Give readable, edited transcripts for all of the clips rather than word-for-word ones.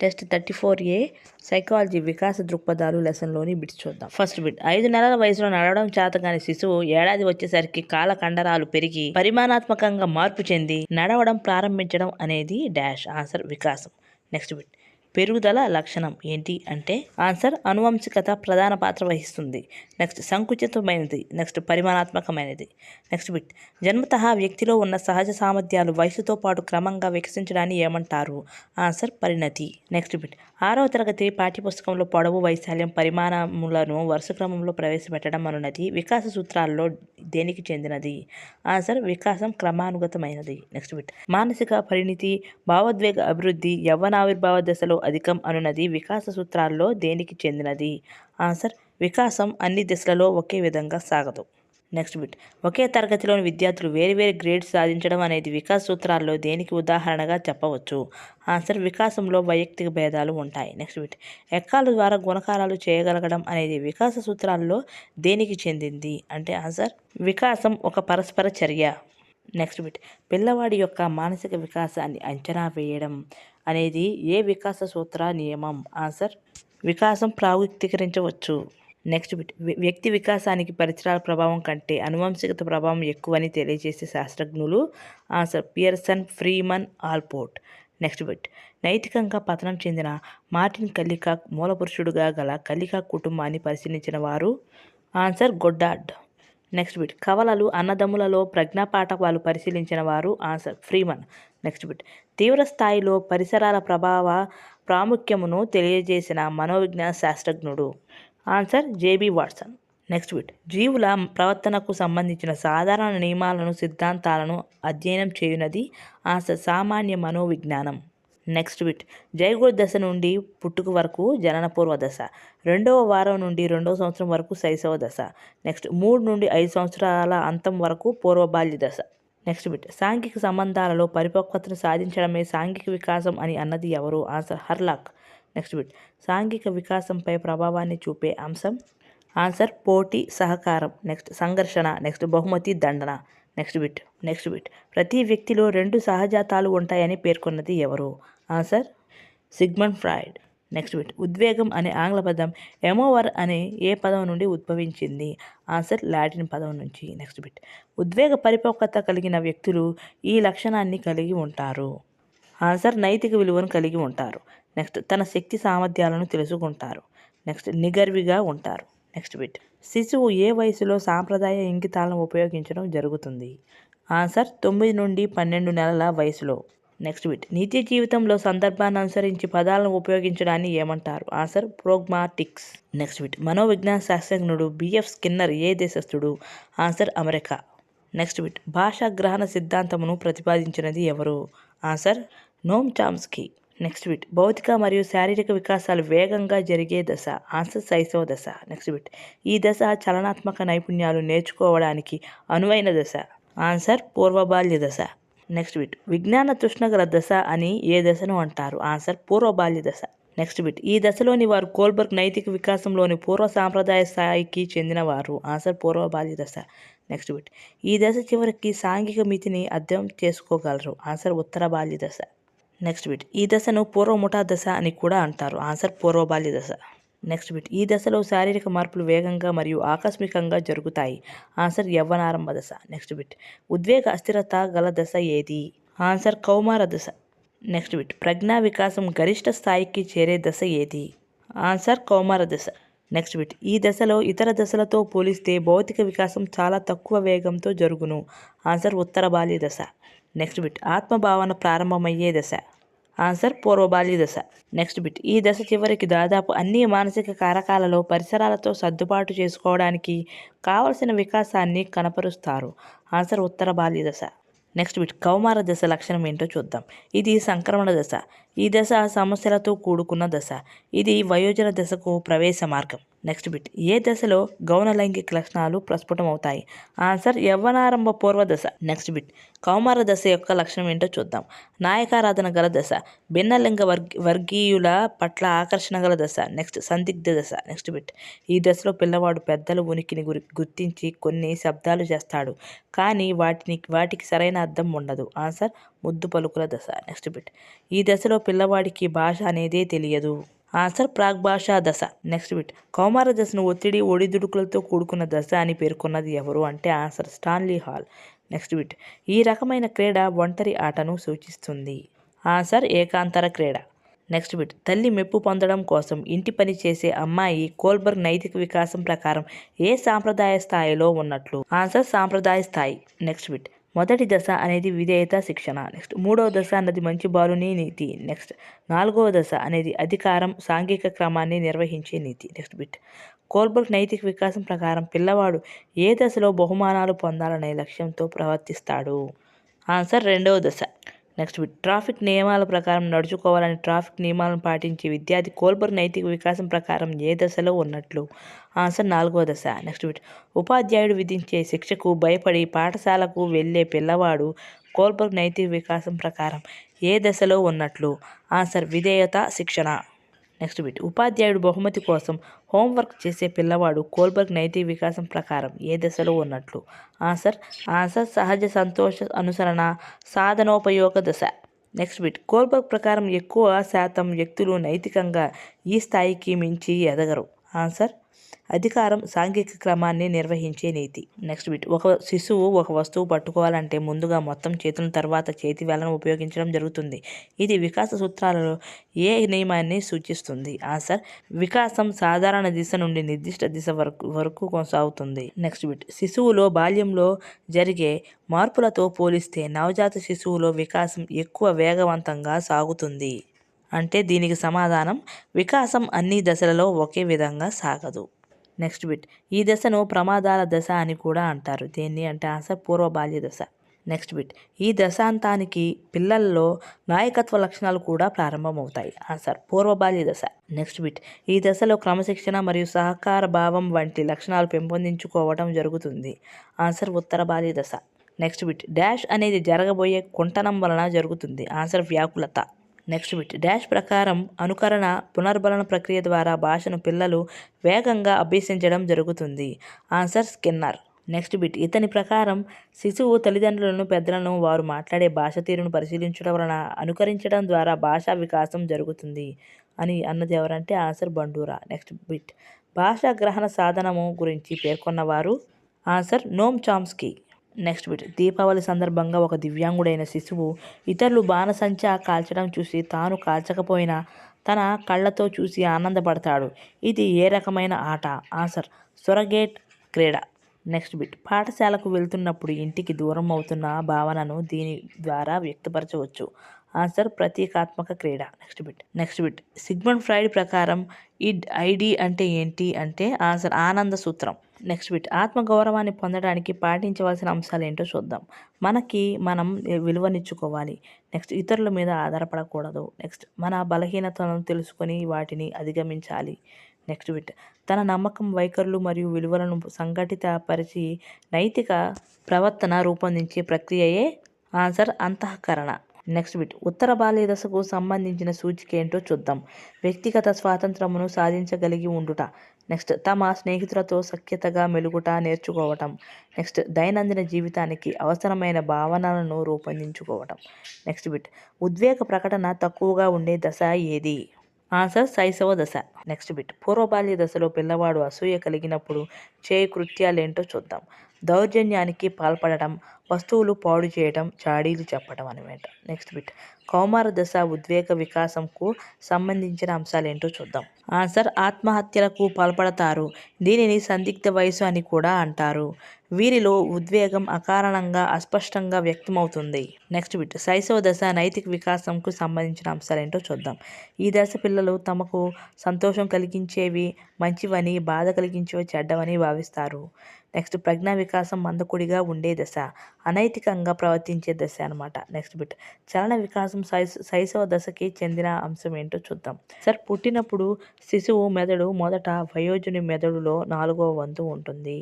Test 34A psychology వికాస దృక్పథాలు లెసన్లోని bits చూద్దాం. First bit, 5 నెలల వయసులో నడవడం చేతగాని శిశువు ఏడాది వచ్చేసరికి కాల కండరాలు పెరిగి పరిమాణాత్మకంగా మార్పు చెంది నడవడం ప్రారంభించడం అనేది డాష్. ఆన్సర్ వికాసం. నెక్స్ట్ బిట్, పెరుగుదల లక్షణం ఏంటి అంటే ఆన్సర్ అనువంశికత ప్రధాన పాత్ర వహిస్తుంది. నెక్స్ట్ సంకుచితమైనది. నెక్స్ట్ పరిమాణాత్మకమైనది. నెక్స్ట్ బిట్, జన్మతః వ్యక్తిలో ఉన్న సహజ సామర్థ్యాలు వయసుతో పాటు క్రమంగా వికసించడాన్ని ఏమంటారు? ఆన్సర్ పరిణతి. నెక్స్ట్ బిట్, 6వ తరగతి పాఠ్యపుస్తకంలో పొడవు, వైశాల్యం, పరిమాణములను వరుస క్రమంలో ప్రవేశపెట్టడం అనున్నది వికాస సూత్రాల్లో దేనికి చెందినది? ఆన్సర్ వికాసం క్రమానుగతమైనది. నెక్స్ట్ బిట్, మానసిక పరిణితి, భావోద్వేగ అభివృద్ధి యవ్వనావిర్భావ దశలో అధికం అనున్నది వికాస సూత్రాల్లో దేనికి చెందినది? ఆన్సర్ వికాసం అన్ని దశలలో ఒకే విధంగా సాగదు. నెక్స్ట్ బిట్, ఒకే తరగతిలోని విద్యార్థులు వేరువేరు గ్రేడ్స్ సాధించడం అనేది వికాస సూత్రాల్లో దేనికి ఉదాహరణగా చెప్పవచ్చు? ఆన్సర్ వికాసంలో వైయక్తిక భేదాలు ఉంటాయి. నెక్స్ట్ బిట్, ఎక్కాల ద్వారా గుణకారాలు చేయగలగడం అనేది వికాస సూత్రాల్లో దేనికి చెందింది అంటే ఆన్సర్ వికాసం ఒక పరస్పర చర్య. నెక్స్ట్ బిట్, పిల్లవాడి యొక్క మానసిక వికాసాన్ని అంచనా వేయడం అనేది ఏ వికాస సూత్ర నియమం? ఆన్సర్ వికాసం ప్రాముఖ్యీకరించవచ్చు. నెక్స్ట్ బిట్, వ్యక్తి వికాసానికి పరిసరాల ప్రభావం కంటే అనువంశికత ప్రభావం ఎక్కువని తెలియజేసే శాస్త్రజ్ఞులు? Answer Pearson, Freeman, Alport. Next bit, నైతికంగా పతనం చెందిన మార్టిన్ కల్లికాక్ మూలపురుషుడుగా గల కల్లికాక్ కుటుంబాన్ని పరిశీలించిన వారు? ఆన్సర్ గొడ్డార్డ్. నెక్స్ట్ బిట్, కవలలు అన్నదమ్ములలో ప్రజ్ఞాపాఠవాలు పరిశీలించిన వారు? Answer Freeman. నెక్స్ట్ బిట్, తీవ్ర స్థాయిలో పరిసరాల ప్రభావ ప్రాముఖ్యమును తెలియజేసిన మనోవిజ్ఞాన శాస్త్రజ్ఞుడు? Answer J B Watson. Next bit, జీవుల ప్రవర్తనకు సంబంధించిన సాధారణ నియమాలను, సిద్ధాంతాలను అధ్యయనం చేయునది? ఆన్సర్ సామాన్య మనోవిజ్ఞానం. నెక్స్ట్ బిట్, జైగోట్ దశ నుండి పుట్టుక వరకు జననపూర్వ దశ, 2వ వారం నుండి 2వ సంవత్సరం వరకు శైశవ దశ, నెక్స్ట్ 3 నుండి 5 సంవత్సరాల అంతం వరకు పూర్వ బాల్య దశ. నెక్స్ట్ బిట్, సాంఘిక సంబంధాలలో పరిపక్వతను సాధించడమే సాంఘిక వికాసం అని అన్నది ఎవరు? Answer Hurlock. నెక్స్ట్ బిట్, సాంఘిక వికాసంపై ప్రభావాన్ని చూపే అంశం? ఆన్సర్ పోటీ, సహకారం, నెక్స్ట్ సంఘర్షణ, నెక్స్ట్ బహుమతి, దండన. నెక్స్ట్ బిట్, ప్రతి వ్యక్తిలో 2 సహజాతాలు ఉంటాయని పేర్కొన్నది ఎవరు? Answer Sigmund Freud. Next bit, ఉద్వేగం అనే ఆంగ్ల పదం ఎమోవర్ అనే ఏ పదం నుండి ఉద్భవించింది? ఆన్సర్ లాటిన్ పదం నుంచి. నెక్స్ట్ బిట్, ఉద్వేగ పరిపక్వత కలిగిన వ్యక్తులు ఈ లక్షణాన్ని కలిగి ఉంటారు? ఆన్సర్ నైతిక విలువను కలిగి ఉంటారు. నెక్స్ట్ తన శక్తి సామర్థ్యాలను తెలుసుకుంటారు. నెక్స్ట్ నిగర్విగా ఉంటారు. నెక్స్ట్ బిట్, శిశువు ఏ వయసులో సాంప్రదాయ ఇంగితాలను ఉపయోగించడం జరుగుతుంది? ఆన్సర్ 9 నుండి 12 నెలల వయసులో. నెక్స్ట్ బిట్, నిత్య జీవితంలో సందర్భాన్ని అనుసరించి పదాలను ఉపయోగించడాన్ని ఏమంటారు? Answer pragmatics. నెక్స్ట్ బిట్, మనోవిజ్ఞాన శాస్త్రజ్ఞుడు బిఎఫ్ స్కిన్నర్ ఏ దేశస్థుడు? Answer America. నెక్స్ట్ బిట్, భాషా గ్రహణ సిద్ధాంతమును ప్రతిపాదించినది ఎవరు? Answer Noam Chomsky. Next bit, భౌతిక మరియు శారీరక వికాసాలు వేగంగా జరిగే దశ? ఆన్సర్ శైశవ దశ. నెక్స్ట్ బిట్, ఈ దశ చలనాత్మక నైపుణ్యాలు నేర్చుకోవడానికి అనువైన దశ? ఆన్సర్ పూర్వబాల్య దశ. నెక్స్ట్ బిట్, విజ్ఞాన తృష్ణ గల దశ అని ఏ దశను అంటారు? ఆన్సర్ పూర్వబాల్య దశ. నెక్స్ట్ బిట్, ఈ దశలోని వారు కోల్బర్గ్ నైతిక వికాసంలోని పూర్వ సాంప్రదాయ స్థాయికి చెందినవారు? ఆన్సర్ పూర్వబాల్య దశ. నెక్స్ట్ బిట్, ఈ దశ చివరికి సాంఘిక మితిని అర్థం చేసుకోగలరు? ఆన్సర్ ఉత్తర బాల్య దశ. నెక్స్ట్ బిట్, ఈ దశను పూర్వముఠా దశ అని కూడా అంటారు? ఆన్సర్ పూర్వబాల్య దశ. నెక్స్ట్ బిట్, ఈ దశలో శారీరక మార్పులు వేగంగా మరియు ఆకస్మికంగా జరుగుతాయి? ఆన్సర్ యవ్వనారంభ దశ. నెక్స్ట్ బిట్, ఉద్వేగ అస్థిరత గల దశ ఏది? ఆన్సర్ కౌమార దశ. నెక్స్ట్ బిట్, ప్రజ్ఞా వికాసం గరిష్ట స్థాయికి చేరే దశ ఏది? ఆన్సర్ కౌమార దశ. నెక్స్ట్ బిట్, ఈ దశలో ఇతర దశలతో పోలిస్తే భౌతిక వికాసం చాలా తక్కువ వేగంతో జరుగును? ఆన్సర్ ఉత్తర బాల్య దశ. నెక్స్ట్ బిట్, ఆత్మభావన ప్రారంభమయ్యే దశ? ఆన్సర్ పూర్వబాల్య దశ. నెక్స్ట్ బిట్, ఈ దశ చివరికి దాదాపు అన్ని మానసిక కారకాలలో పరిసరాలతో సర్దుబాటు చేసుకోవడానికి కావలసిన వికాసాన్ని కనపరుస్తారు? ఆన్సర్ ఉత్తర బాల్య దశ. నెక్స్ట్ బిట్, కౌమార దశ లక్షణం ఏంటో చూద్దాం. ఇది సంక్రమణ దశ. ఈ దశ సమస్యలతో కూడుకున్న దశ. ఇది వయోజన దశకు ప్రవేశ మార్గం. నెక్స్ట్ బిట్, ఏ దశలో గౌణ లైంగిక లక్షణాలు ప్రస్ఫుటమవుతాయి? ఆన్సర్ యవ్వనారంభ పూర్వ దశ. నెక్స్ట్ బిట్, కౌమార దశ యొక్క లక్షణం ఏంటో చూద్దాం. నాయకారాధన గల దశ, భిన్నలింగ వర్గీయుల పట్ల ఆకర్షణ గల దశ, నెక్స్ట్ సందిగ్ధ దశ. నెక్స్ట్ బిట్, ఈ దశలో పిల్లవాడు పెద్దల ఉనికిని గుర్తించి కొన్ని శబ్దాలు చేస్తాడు, కానీ వాటికి సరైన అర్థం ఉండదు? ఆన్సర్ ముద్దు పలుకుల దశ. నెక్స్ట్ బిట్ ఈ దశలో పిల్లవాడికి భాష అనేదే తెలియదు. ఆన్సర్ ప్రాగ్భాషా దశ. నెక్స్ట్ బిట్ కౌమార దశను ఒత్తిడి ఒడిదుడుకులతో కూడుకున్న దశ అని పేర్కొన్నది ఎవరు అంటే answer Stanley hall. Next bit ఈ రకమైన క్రీడ ఒంటరి ఆటను సూచిస్తుంది. ఆన్సర్ ఏకాంతర క్రీడ. నెక్స్ట్ బిట్ తల్లి మెప్పు పొందడం కోసం ఇంటి పని చేసే అమ్మాయి కోల్బర్గ్ నైతిక వికాసం ప్రకారం ఏ సాంప్రదాయ స్థాయిలో ఉన్నట్లు. ఆన్సర్ సాంప్రదాయ స్థాయి. నెక్స్ట్ బిట్ మొదటి దశ అనేది విధేయత శిక్షణ. నెక్స్ట్ మూడవ దశ అన్నది మంచి బాలుని నీతి. నెక్స్ట్ నాలుగవ దశ అనేది అధికారం సాంఘిక క్రమాన్ని నిర్వహించే నీతి. నెక్స్ట్ బిట్ కోల్బర్గ్ నైతిక వికాసం ప్రకారం పిల్లవాడు ఏ దశలో బహుమానాలు పొందాలనే లక్ష్యంతో ప్రవర్తిస్తాడు. ఆన్సర్ రెండవ దశ. నెక్స్ట్ బిట్ ట్రాఫిక్ నియమాల ప్రకారం నడుచుకోవాలని ట్రాఫిక్ నియమాలను పాటించే విద్యార్థి కోల్బర్గ్ నైతిక వికాసం ప్రకారం ఏ దశలో ఉన్నట్లు. ఆన్సర్ నాలుగవ దశ. నెక్స్ట్ బిట్ ఉపాధ్యాయుడు విధించే శిక్షకు భయపడి పాఠశాలకు వెళ్ళే పిల్లవాడు కోల్బర్గ్ నైతిక వికాసం ప్రకారం ఏ దశలో ఉన్నట్లు. ఆన్సర్ విధేయత శిక్షణ. నెక్స్ట్ బిట్ ఉపాధ్యాయుడు బహుమతి కోసం హోంవర్క్ చేసే పిల్లవాడు కోల్బర్గ్ నైతిక వికాసం ప్రకారం ఏ దశలో ఉన్నట్లు. ఆన్సర్ సహజ సంతోష అనుసరణ సాధనోపయోగ దశ. నెక్స్ట్ బిట్ కోల్బర్గ్ ప్రకారం ఎక్కువ శాతం వ్యక్తులు నైతికంగా ఈ స్థాయికి మించి ఎదగరు. ఆన్సర్ అధికారం సాంఘిక క్రమాన్ని నిర్వహించే నీతి. నెక్స్ట్ బిట్ ఒక శిశువు ఒక వస్తువు పట్టుకోవాలంటే ముందుగా మొత్తం చేతులను తర్వాత చేతి వేళ్లను ఉపయోగించడం జరుగుతుంది. ఇది వికాస సూత్రాలలో ఏ నియమాన్ని సూచిస్తుంది. ఆన్సర్ వికాసం సాధారణ దిశ నుండి నిర్దిష్ట దిశ వరకు కొనసాగుతుంది. నెక్స్ట్ బిట్ శిశువులో బాల్యంలో జరిగే మార్పులతో పోలిస్తే నవజాత శిశువులో వికాసం ఎక్కువ వేగవంతంగా సాగుతుంది. అంటే దీనికి సమాధానం వికాసం అన్ని దశలలో ఒకే విధంగా సాగదు. నెక్స్ట్ బిట్ ఈ దశను ప్రమాదాల దశ అని కూడా అంటారు. దేన్ని అంటే ఆన్సర్ పూర్వ బాల్య దశ. నెక్స్ట్ బిట్ ఈ దశాంతానికి పిల్లల్లో నాయకత్వ లక్షణాలు కూడా ప్రారంభమవుతాయి. ఆన్సర్ పూర్వ బాల్య దశ. నెక్స్ట్ బిట్ ఈ దశలో క్రమశిక్షణ మరియు సహకార భావం వంటి లక్షణాలు పెంపొందించుకోవడం జరుగుతుంది. ఆన్సర్ ఉత్తర బాల్య దశ. నెక్స్ట్ బిట్ డాష్ అనేది జరగబోయే కుంటనం వలన జరుగుతుంది. ఆన్సర్ వ్యాకులత. నెక్స్ట్ బిట్ డాష్ ప్రకారం అనుకరణ పునర్బలన ప్రక్రియ ద్వారా భాషను పిల్లలు వేగంగా అభ్యసించడం జరుగుతుంది. Answer Skinner. నెక్స్ట్ బిట్ ఇతని ప్రకారం శిశువు తల్లిదండ్రులను పెద్దలను వారు మాట్లాడే భాష తీరును పరిశీలించడం వలన అనుకరించడం ద్వారా భాషా వికాసం జరుగుతుంది అని అన్నది ఎవరంటే ఆన్సర్ బండూరా. నెక్స్ట్ బిట్ భాషా గ్రహణ సాధనము గురించి పేర్కొన్నవారు. Answer Noam Chomsky. Next bit Deepavali సందర్భంగా ఒక దివ్యాంగుడైన శిశువు ఇతరులు బాణసంచా కాల్చడం చూసి తాను కాల్చకపోయినా తన కళ్ళతో చూసి ఆనందపడతాడు. ఇది ఏ రకమైన ఆట. ఆన్సర్ సొరగేట్ క్రీడ. నెక్స్ట్ బిట్ పాఠశాలకు వెళ్తున్నప్పుడు ఇంటికి దూరం అవుతున్న భావనను దీని ద్వారా వ్యక్తపరచవచ్చు. ఆన్సర్ ప్రతీకాత్మక క్రీడ. నెక్స్ట్ బిట్ సిగ్మండ్ ఫ్రాయిడ్ ప్రకారం ఐడి అంటే ఏంటి అంటే ఆన్సర్ ఆనంద సూత్రం. నెక్స్ట్ బిట్ ఆత్మగౌరవాన్ని పొందడానికి పాటించవలసిన అంశాలు ఏంటో చూద్దాం. మనం విలువనిచ్చుకోవాలి. నెక్స్ట్ ఇతరుల మీద ఆధారపడకూడదు. నెక్స్ట్ మన బలహీనతలను తెలుసుకొని వాటిని అధిగమించాలి. నెక్స్ట్ బిట్ తన నమ్మకం వైఖరులు మరియు విలువలను సంఘటిత పరిచి నైతిక ప్రవర్తన రూపొందించే ప్రక్రియయే ఆన్సర్ అంతఃకరణ. నెక్స్ట్ బిట్ ఉత్తర బాల్య దశకు సంబంధించిన సూచిక ఏంటో చూద్దాం. వ్యక్తిగత స్వాతంత్రమును సాధించగలిగి ఉండుట. నెక్స్ట్ తమ స్నేహితులతో సఖ్యతగా మెలుగుట నేర్చుకోవటం. నెక్స్ట్ దైనందిన జీవితానికి అవసరమైన భావనలను రూపొందించుకోవటం. నెక్స్ట్ బిట్ ఉద్వేగ ప్రకటన తక్కువగా ఉండే దశ ఏది. ఆన్సర్ శైశవ దశ. నెక్స్ట్ బిట్ పూర్వబాల్య దశలో పిల్లవాడు అసూయ కలిగినప్పుడు చేయు కృత్యాలేంటో చూద్దాం. దౌర్జన్యానికి పాల్పడటం, వస్తువులు పాడు చేయడం, చాడీలు చెప్పడం అనమాట. నెక్స్ట్ బిట్ కౌమార దశ ఉద్వేగ వికాసంకు సంబంధించిన అంశాలు ఏంటో చూద్దాం. ఆన్సర్ ఆత్మహత్యలకు పాల్పడతారు. దీనిని సందిగ్ధ వయసు అని కూడా అంటారు. వీరిలో ఉద్వేగం అకారణంగా అస్పష్టంగా వ్యక్తమవుతుంది. నెక్స్ట్ బిట్ శైశవ దశ నైతిక వికాసంకు సంబంధించిన అంశాలు ఏంటో చూద్దాం. ఈ దశ పిల్లలు తమకు సంతోషం కలిగించేవి మంచివని, బాధ కలిగించేవి చెడ్డవని భావిస్తారు. నెక్స్ట్ ప్రజ్ఞా వికాసం మందకొడిగా ఉండే దశ, అనైతికంగా ప్రవర్తించే దశ అనమాట. నెక్స్ట్ బిట్ చలన వికాసం శైశవ దశకి చెందిన అంశం ఏంటో చూద్దాం. పుట్టినప్పుడు శిశువు మెదడు మొదట వయోజుని మెదడులో 4వ వంతు ఉంటుంది.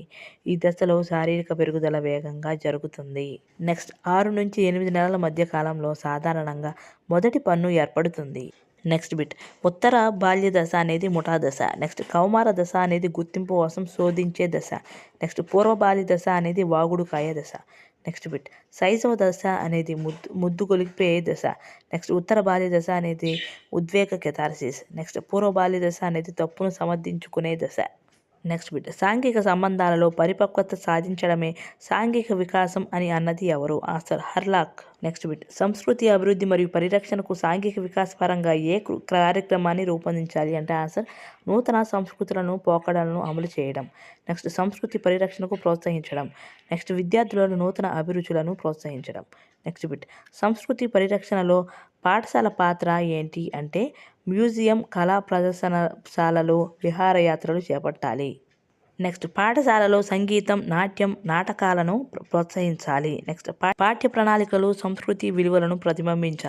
ఈ దశలో శారీరక పెరుగుదల వేగంగా జరుగుతుంది. నెక్స్ట్ 6 నుంచి 8 నెలల మధ్య కాలంలో సాధారణంగా మొదటి పన్ను ఏర్పడుతుంది. నెక్స్ట్ బిట్ ఉత్తర బాల్య దశ అనేది ముఠా దశ. నెక్స్ట్ కౌమార దశ అనేది గుర్తింపు కోసం శోధించే దశ. నెక్స్ట్ పూర్వ బాల్య దశ అనేది వాగుడుకాయ దశ. నెక్స్ట్ బిట్ శైశవ దశ అనేది ముద్దు గొలిపే దశ. నెక్స్ట్ ఉత్తర బాల్య దశ అనేది ఉద్వేగ కెథార్సిస్. నెక్స్ట్ పూర్వ బాల్య దశ అనేది తప్పును సమర్థించుకునే దశ. నెక్స్ట్ బిట్ సాంఘిక సంబంధాలలో పరిపక్వత సాధించడమే సాంఘిక వికాసం అని అన్నది ఎవరు? Answer Hurlock. నెక్స్ట్ బిట్ సంస్కృతి అభివృద్ధి మరియు పరిరక్షణకు సాంఘిక వికాస పరంగా ఏ కార్యక్రమాన్ని రూపొందించాలి అంటే ఆన్సర్ నూతన సంస్కృతులను పోకడలను అమలు చేయడం. నెక్స్ట్ సంస్కృతి పరిరక్షణకు ప్రోత్సహించడం. నెక్స్ట్ విద్యార్థులను నూతన అభిరుచులను ప్రోత్సహించడం. నెక్స్ట్ బిట్ సంస్కృతి పరిరక్షణలో పాఠశాల పాత్ర ఏంటి అంటే మ్యూజియం, కళా ప్రదర్శనశాలలు, విహారయాత్రలు చేపట్టాలి. నెక్స్ట్ పాఠశాలలో సంగీతం, నాట్యం, నాటకాలను ప్రోత్సహించాలి. నెక్స్ట్ పాఠ్య ప్రణాళికలు సంస్కృతి విలువలను ప్రతిబింబించాలి.